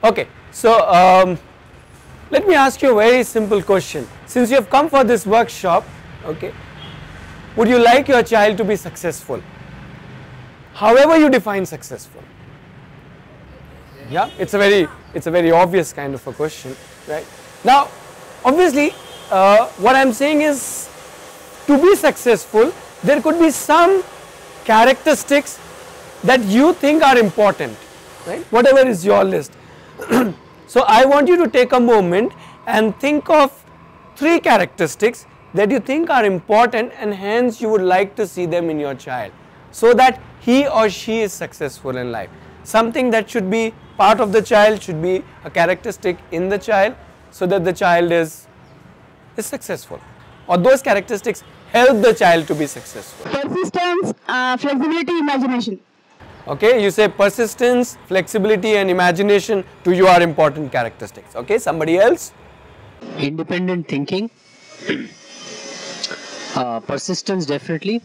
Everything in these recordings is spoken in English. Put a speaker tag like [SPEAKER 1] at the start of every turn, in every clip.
[SPEAKER 1] Okay, so let me ask you a very simple question. Since you have come for this workshop, okay, would you like your child to be successful? However you define successful. Yeah, it's a very obvious kind of a question, right? Now, obviously, what I'm saying is, to be successful, there could be some characteristics that you think are important, right? Whatever is your list. So I want you to take a moment and think of 3 characteristics that you think are important and hence you would like to see them in your child, so that he or she is successful in life. Something that should be part of the child, should be a characteristic in the child, so that the child is successful, or those characteristics help the child to be successful.
[SPEAKER 2] Persistence, flexibility, imagination.
[SPEAKER 1] Okay, you say persistence, flexibility and imagination to you are important characteristics. Okay, somebody else?
[SPEAKER 3] Independent thinking, persistence definitely,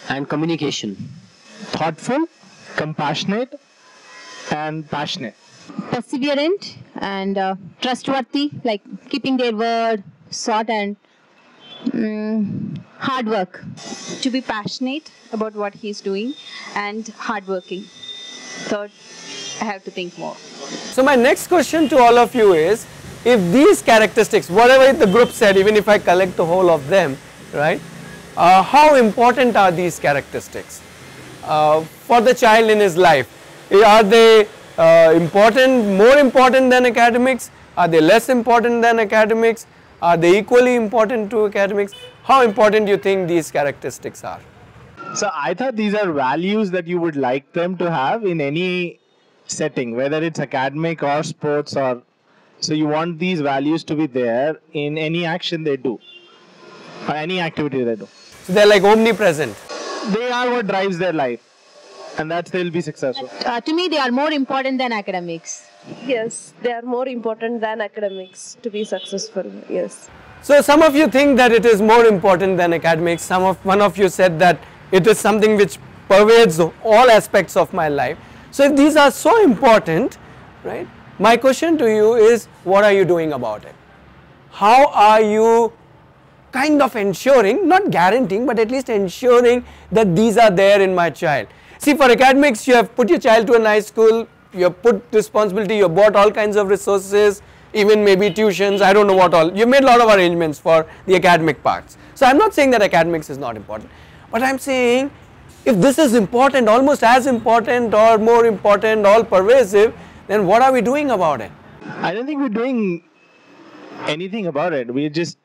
[SPEAKER 3] and communication.
[SPEAKER 4] Thoughtful, compassionate and passionate.
[SPEAKER 2] Perseverant and trustworthy, like keeping their word, short and hard work.
[SPEAKER 5] To be passionate about what he's doing and hardworking. Third, I have to think more.
[SPEAKER 1] So my next question to all of you is, if these characteristics, whatever the group said, even if I collect the whole of them, right, how important are these characteristics for the child in his life? Are they important, more important than academics? Are they less important than academics? Are they equally important to academics? How important do you think these characteristics are?
[SPEAKER 4] So I thought these are values that you would like them to have in any setting, whether it's academic or sports, or so you want these values to be there in any action they do or any activity they do.
[SPEAKER 1] So they're like omnipresent.
[SPEAKER 4] They are what drives their life, and that's they'll be successful.
[SPEAKER 2] To me, they are more important than academics.
[SPEAKER 6] Yes, they are more important than academics to be successful. Yes.
[SPEAKER 1] So some of you think that it is more important than academics. One of you said that it is something which pervades all aspects of my life. So if these are so important, right, my question to you is, what are you doing about it? How are you kind of ensuring, not guaranteeing, but at least ensuring that these are there in my child? See, for academics, you have put your child to a nice school, you have put responsibility, you have bought all kinds of resources, even maybe tuitions, I don't know what all. You made a lot of arrangements for the academic parts. So I'm not saying that academics is not important, but I'm saying if this is important, almost as important or more important, all pervasive, then what are we doing about it?
[SPEAKER 4] I don't think we're doing anything about it. We're just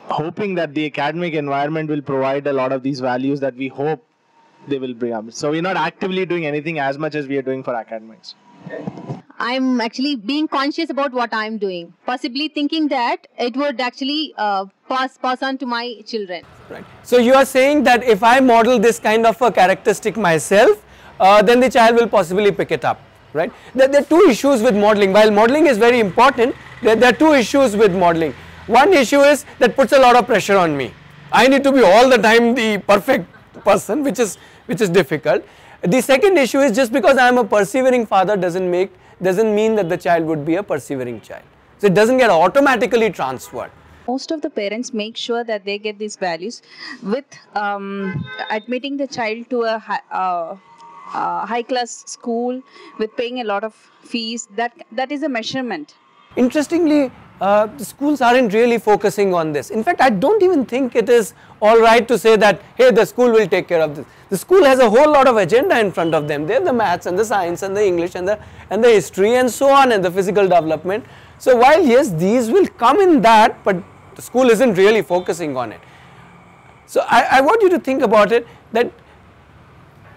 [SPEAKER 4] hoping that the academic environment will provide a lot of these values that we hope they will bring up. So we're not actively doing anything as much as we are doing for academics.
[SPEAKER 2] I'm actually being conscious about what I'm doing, possibly thinking that it would actually pass on to my children.
[SPEAKER 1] Right. So you are saying that if I model this kind of a characteristic myself, then the child will possibly pick it up, right? There are 2 issues with modeling. While modeling is very important, there are 2 issues with modeling. One issue is that puts a lot of pressure on me. I need to be all the time the perfect person, which is difficult. The second issue is, just because I am a persevering father doesn't mean that the child would be a persevering child. So it doesn't get automatically transferred.
[SPEAKER 5] Most of the parents make sure that they get these values with admitting the child to a high class school with paying a lot of fees. That is a measurement.
[SPEAKER 1] Interestingly, the schools aren't really focusing on this. In fact, I don't even think it is all right to say that, hey, the school will take care of this. The school has a whole lot of agenda in front of them. They have the maths and the science and the English and the history and so on, and the physical development. So while yes, these will come in that, but the school isn't really focusing on it. So I want you to think about it, that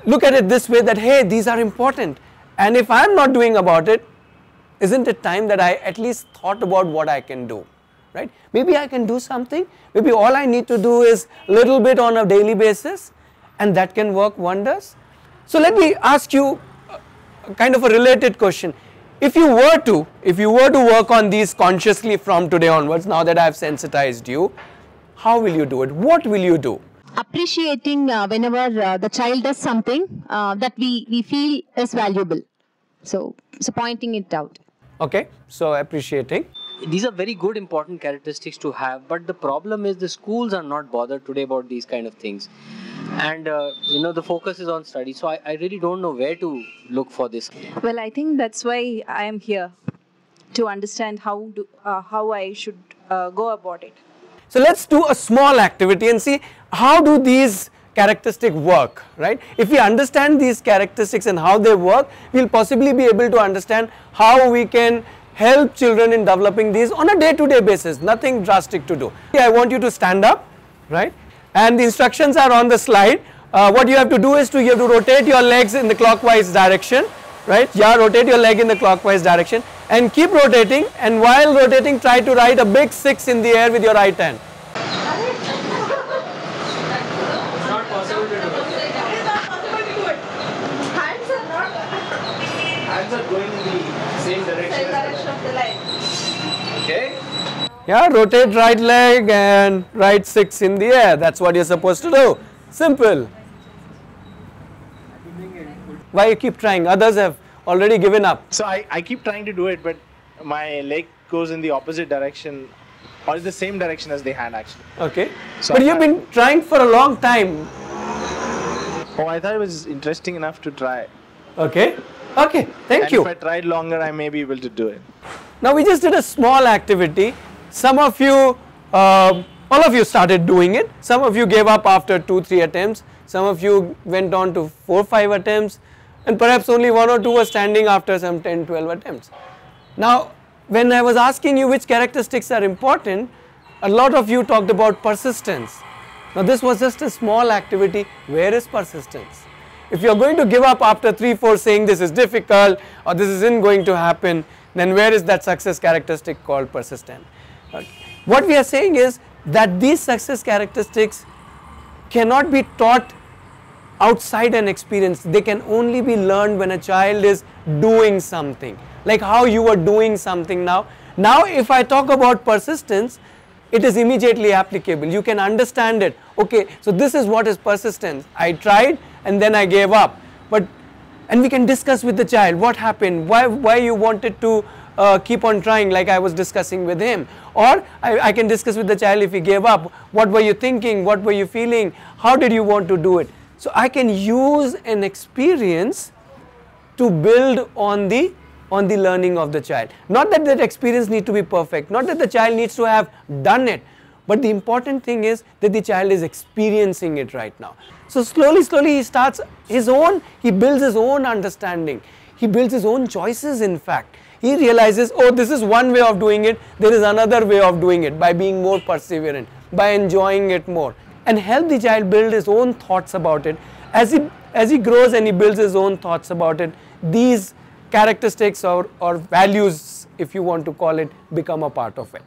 [SPEAKER 1] look at it this way, that hey, these are important, and if I'm not doing about it, isn't it time that I at least thought about what I can do, right? Maybe I can do something, maybe all I need to do is a little bit on a daily basis, and that can work wonders. So let me ask you kind of a related question. If you were to work on these consciously from today onwards, now that I have sensitized you, how will you do it? What will you do?
[SPEAKER 2] Appreciating whenever the child does something that we feel is valuable. So pointing it out.
[SPEAKER 1] Okay, so appreciating.
[SPEAKER 3] These are very good important characteristics to have, but the problem is the schools are not bothered today about these kind of things, and the focus is on study. So I really don't know where to look for this.
[SPEAKER 5] Well, I think that's why I am here, to understand how I should go about it.
[SPEAKER 1] So let's do a small activity and see how do these characteristics work, right? If we understand these characteristics and how they work, we'll possibly be able to understand how we can help children in developing these on a day-to-day basis, nothing drastic to do. I want you to stand up, right? And the instructions are on the slide. What you have to do is you have to rotate your legs in the clockwise direction, right? Yeah, rotate your leg in the clockwise direction and keep rotating, and while rotating try to write a big 6 in the air with your right hand.
[SPEAKER 4] Hands are going in the same direction as the leg. Okay.
[SPEAKER 1] Yeah, rotate right leg and write 6 in the air. That's what you're supposed to do. Simple. Why you keep trying? Others have already given up.
[SPEAKER 4] So I keep trying to do it, but my leg goes in the opposite direction, or the same direction as the hand actually.
[SPEAKER 1] Okay.
[SPEAKER 4] So
[SPEAKER 1] But you've been trying for a long time.
[SPEAKER 4] Oh, I thought it was interesting enough to try.
[SPEAKER 1] Okay. Okay. Thank you.
[SPEAKER 4] If I tried longer, I may be able to do it.
[SPEAKER 1] Now we just did a small activity. Some of you, all of you started doing it. Some of you gave up after 2-3 attempts. Some of you went on to 4-5 attempts, and perhaps only 1 or 2 were standing after some 10-12 attempts. Now when I was asking you which characteristics are important, a lot of you talked about persistence. Now this was just a small activity. Where is persistence? If you are going to give up after 3-4 saying this is difficult or this isn't going to happen, then where is that success characteristic called persistent? Okay. What we are saying is that these success characteristics cannot be taught outside an experience. They can only be learned when a child is doing something, like how you are doing something now. Now if I talk about persistence, it is immediately applicable. You can understand it. Okay, so this is what is persistence. I tried and then I gave up. And we can discuss with the child what happened, why you wanted to keep on trying, like I was discussing with him. Or I can discuss with the child if he gave up, what were you thinking, what were you feeling, how did you want to do it. So I can use an experience to build on the learning of the child. Not that that experience needs to be perfect, not that the child needs to have done it, but the important thing is that the child is experiencing it right now. So slowly he starts he builds his own understanding, he builds his own choices. In fact, he realizes, oh, this is one way of doing it, there is another way of doing it, by being more perseverant, by enjoying it more, and help the child build his own thoughts about it. As he grows and he builds his own thoughts about it, these characteristics or values, if you want to call it, become a part of it.